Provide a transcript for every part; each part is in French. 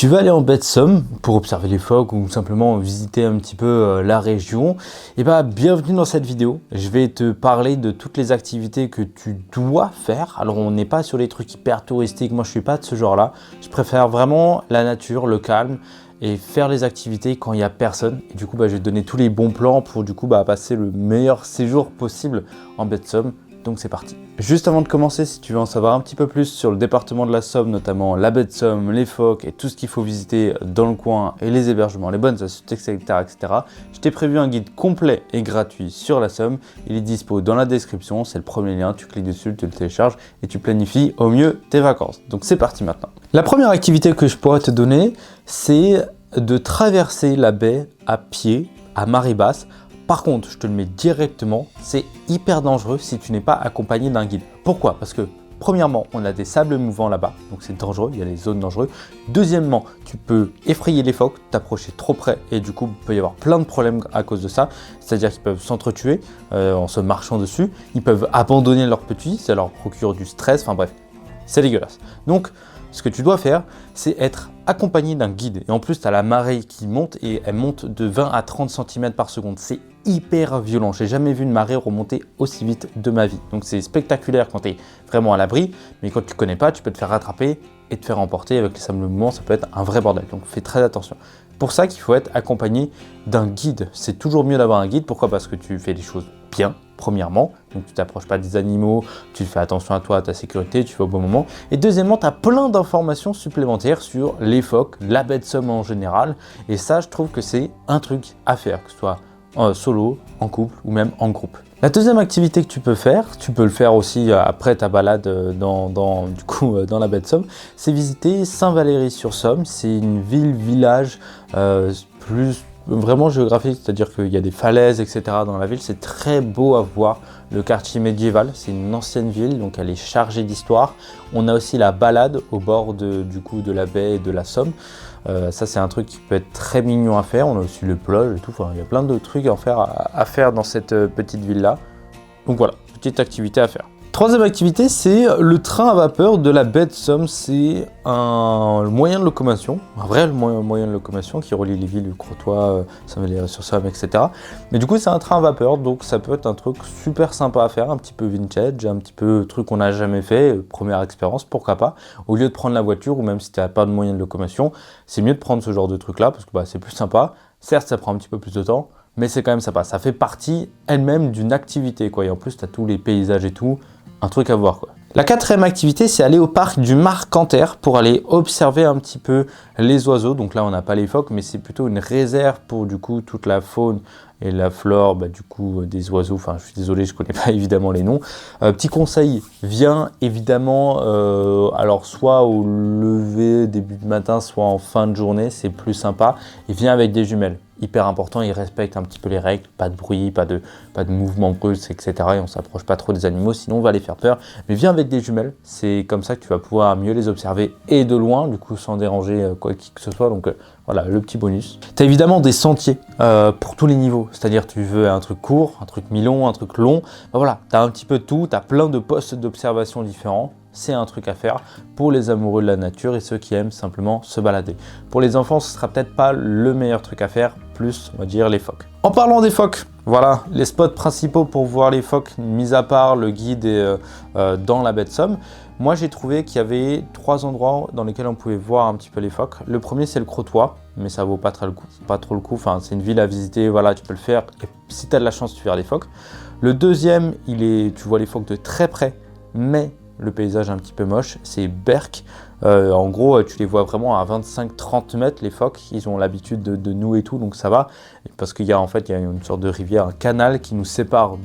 Tu vas aller en baie de Somme pour observer les phoques ou simplement visiter un petit peu la région. Et bah bienvenue dans cette vidéo. Je vais te parler de toutes les activités que tu dois faire. Alors on n'est pas sur les trucs hyper touristiques, moi je suis pas de ce genre là. Je préfère vraiment la nature, le calme et faire les activités quand il n'y a personne. Et du coup je vais te donner tous les bons plans pour passer le meilleur séjour possible en baie de Somme. Donc c'est parti. Juste avant de commencer, si tu veux en savoir un petit peu plus sur le département de la Somme, notamment la baie de Somme, les phoques et tout ce qu'il faut visiter dans le coin et les hébergements, les bonnes astuces, etc., je t'ai prévu un guide complet et gratuit sur la Somme. Il est dispo dans la description, c'est le premier lien, tu cliques dessus, tu le télécharges et tu planifies au mieux tes vacances. Donc c'est parti maintenant. La première activité que je pourrais te donner, c'est de traverser la baie à pied, à marée basse. Par contre, je te le mets directement, c'est hyper dangereux si tu n'es pas accompagné d'un guide. Pourquoi? Parce que premièrement, on a des sables mouvants là-bas, donc c'est dangereux, il y a les zones dangereuses. Deuxièmement, tu peux effrayer les phoques, t'approcher trop près et du coup, il peut y avoir plein de problèmes à cause de ça. C'est-à-dire qu'ils peuvent s'entretuer en se marchant dessus, ils peuvent abandonner leurs petits, ça leur procure du stress, enfin bref, c'est dégueulasse. Donc, ce que tu dois faire, c'est être accompagné d'un guide. Et en plus, tu as la marée qui monte et elle monte de 20 à 30 cm par seconde. C'est hyper violent. J'ai jamais vu une marée remonter aussi vite de ma vie. Donc c'est spectaculaire quand tu es vraiment à l'abri. Mais quand tu ne connais pas, tu peux te faire rattraper et te faire emporter avec les sables mouvants. Ça peut être un vrai bordel. Donc fais très attention. Pour ça qu'il faut être accompagné d'un guide. C'est toujours mieux d'avoir un guide. Pourquoi? Parce que tu fais les choses bien, premièrement. Donc tu t'approches pas des animaux, tu fais attention à toi, à ta sécurité, tu fais au bon moment. Et deuxièmement, tu as plein d'informations supplémentaires sur les phoques, la baie de Somme en général. Et ça, je trouve que c'est un truc à faire, que ce soit solo, en couple ou même en groupe. La deuxième activité que tu peux faire, tu peux le faire aussi après ta balade dans la baie de Somme, c'est visiter Saint-Valery-sur-Somme. C'est une ville-village plus vraiment géographique, c'est-à-dire qu'il y a des falaises, etc. dans la ville. C'est très beau à voir, le quartier médiéval. C'est une ancienne ville, donc elle est chargée d'histoire. On a aussi la balade au bord de la baie et de la Somme. Ça, c'est un truc qui peut être très mignon à faire. On a aussi le plage et tout. Enfin, il y a plein de trucs à faire dans cette petite ville-là. Donc voilà, petite activité à faire. Troisième activité, c'est le train à vapeur de la baie de Somme. C'est un moyen de locomotion, un vrai moyen de locomotion qui relie les villes du Crotoy, Saint-Valery-sur-Somme, etc. Mais du coup, c'est un train à vapeur, donc ça peut être un truc super sympa à faire, un petit peu vintage, un petit peu truc qu'on n'a jamais fait, première expérience, pourquoi pas. Au lieu de prendre la voiture, ou même si tu n'as pas de moyen de locomotion, c'est mieux de prendre ce genre de truc-là, parce que c'est plus sympa. Certes, ça prend un petit peu plus de temps, mais c'est quand même sympa. Ça fait partie elle-même d'une activité, quoi. Et en plus, tu as tous les paysages et tout. Un truc à voir, quoi. La quatrième activité, c'est aller au parc du Marcanterre pour aller observer un petit peu les oiseaux. Donc là, on n'a pas les phoques, mais c'est plutôt une réserve pour du coup toute la faune et la flore des oiseaux. Enfin, je suis désolé, je ne connais pas évidemment les noms. Petit conseil, viens évidemment, alors soit au lever, début de matin, soit en fin de journée, c'est plus sympa. Et viens avec des jumelles. Hyper important, ils respectent un petit peu les règles, pas de bruit, pas de mouvement brusque, etc. Et on ne s'approche pas trop des animaux, sinon on va les faire peur. Mais viens avec des jumelles, c'est comme ça que tu vas pouvoir mieux les observer et de loin, du coup sans déranger qui que ce soit. Donc voilà, le petit bonus. Tu as évidemment des sentiers pour tous les niveaux, c'est-à-dire tu veux un truc court, un truc mi-long, un truc long. Voilà, tu as un petit peu de tout, tu as plein de postes d'observation différents. C'est un truc à faire pour les amoureux de la nature et ceux qui aiment simplement se balader. Pour les enfants, ce sera peut-être pas le meilleur truc à faire, plus on va dire les phoques. En parlant des phoques, voilà les spots principaux pour voir les phoques, mis à part le guide dans la baie de Somme. Moi j'ai trouvé qu'il y avait 3 endroits dans lesquels on pouvait voir un petit peu les phoques. Le premier c'est le Crotoy, mais ça vaut pas trop le coup. Enfin, c'est une ville à visiter, voilà, tu peux le faire. Et si tu as de la chance, tu verras les phoques. Le deuxième, tu vois les phoques de très près, mais le paysage un petit peu moche, c'est Berck. En gros, tu les vois vraiment à 25-30 mètres, les phoques. Ils ont l'habitude de nous et tout, donc ça va. Parce qu'il y a une sorte de rivière, un canal qui nous sépare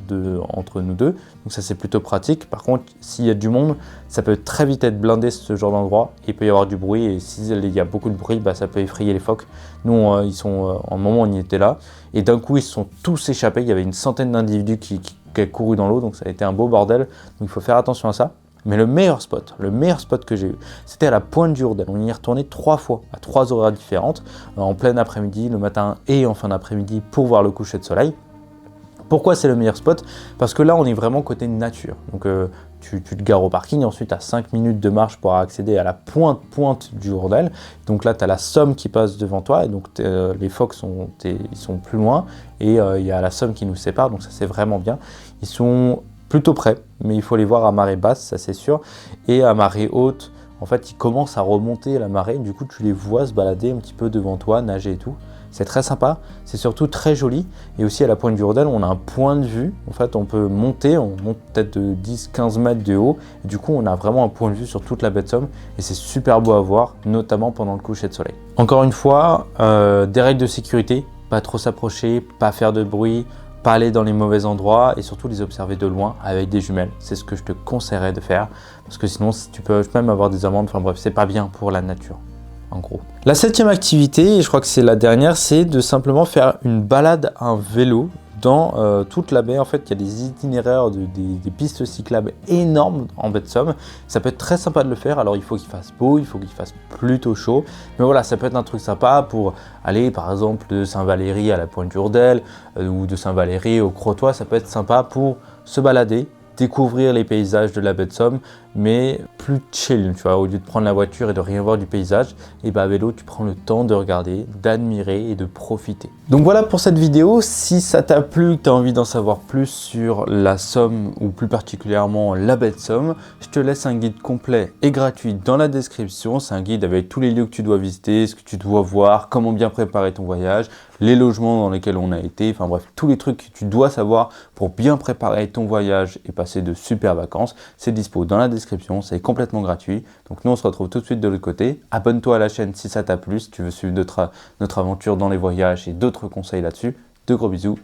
entre nous deux. Donc ça, c'est plutôt pratique. Par contre, s'il y a du monde, ça peut très vite être blindé ce genre d'endroit. Il peut y avoir du bruit et s'il y a beaucoup de bruit, ça peut effrayer les phoques. Nous, en un moment, on y était là. Et d'un coup, ils se sont tous échappés. Il y avait une centaine d'individus qui couru dans l'eau. Donc ça a été un beau bordel. Donc il faut faire attention à ça. Mais le meilleur spot que j'ai eu, c'était à la Pointe du Hourdel. On y est retourné 3 fois, à 3 horaires différentes, en plein après-midi, le matin et en fin d'après-midi pour voir le coucher de soleil. Pourquoi c'est le meilleur spot? Parce que là, on est vraiment côté nature. Donc, tu te gares au parking, ensuite tu as 5 minutes de marche pour accéder à la pointe du Hourdel. Donc là, tu as la Somme qui passe devant toi, et donc les phoques ils sont plus loin, et il y a la Somme qui nous sépare, donc ça c'est vraiment bien. Ils sont plutôt près, mais il faut les voir à marée basse, ça c'est sûr, et à marée haute, en fait, ils commencent à remonter la marée, du coup tu les vois se balader un petit peu devant toi, nager et tout. C'est très sympa, c'est surtout très joli. Et aussi à la pointe du Hourdel, on a un point de vue. En fait, on peut monter, on monte peut-être de 10-15 mètres de haut. Et du coup, on a vraiment un point de vue sur toute la baie de Somme. Et c'est super beau à voir, notamment pendant le coucher de soleil. Encore une fois, des règles de sécurité, pas trop s'approcher, pas faire de bruit, pas aller dans les mauvais endroits et surtout les observer de loin avec des jumelles. C'est ce que je te conseillerais de faire parce que sinon, tu peux même avoir des amendes. Enfin bref, c'est pas bien pour la nature. En gros. La 7e activité, et je crois que c'est la dernière, c'est de simplement faire une balade à vélo dans toute la baie. En fait, il y a des itinéraires, des pistes cyclables énormes en baie de Somme. Ça peut être très sympa de le faire. Alors, il faut qu'il fasse beau, il faut qu'il fasse plutôt chaud. Mais voilà, ça peut être un truc sympa pour aller, par exemple, de Saint-Valery à la Pointe du Hourdel ou de Saint-Valery au Crotoy. Ça peut être sympa pour se balader, découvrir les paysages de la baie de Somme, mais plus chill, tu vois, au lieu de prendre la voiture et de rien voir du paysage, et bah à vélo, tu prends le temps de regarder, d'admirer et de profiter. Donc voilà pour cette vidéo. Si ça t'a plu, que tu as envie d'en savoir plus sur la Somme ou plus particulièrement la baie de Somme, je te laisse un guide complet et gratuit dans la description. C'est un guide avec tous les lieux que tu dois visiter, ce que tu dois voir, comment bien préparer ton voyage, les logements dans lesquels on a été, enfin bref, tous les trucs que tu dois savoir pour bien préparer ton voyage et passer de super vacances. C'est dispo dans la description, c'est complètement gratuit. Donc nous on se retrouve tout de suite de l'autre côté. Abonne-toi à la chaîne si ça t'a plu, si tu veux suivre notre aventure dans les voyages et d'autres conseils là-dessus. De gros bisous.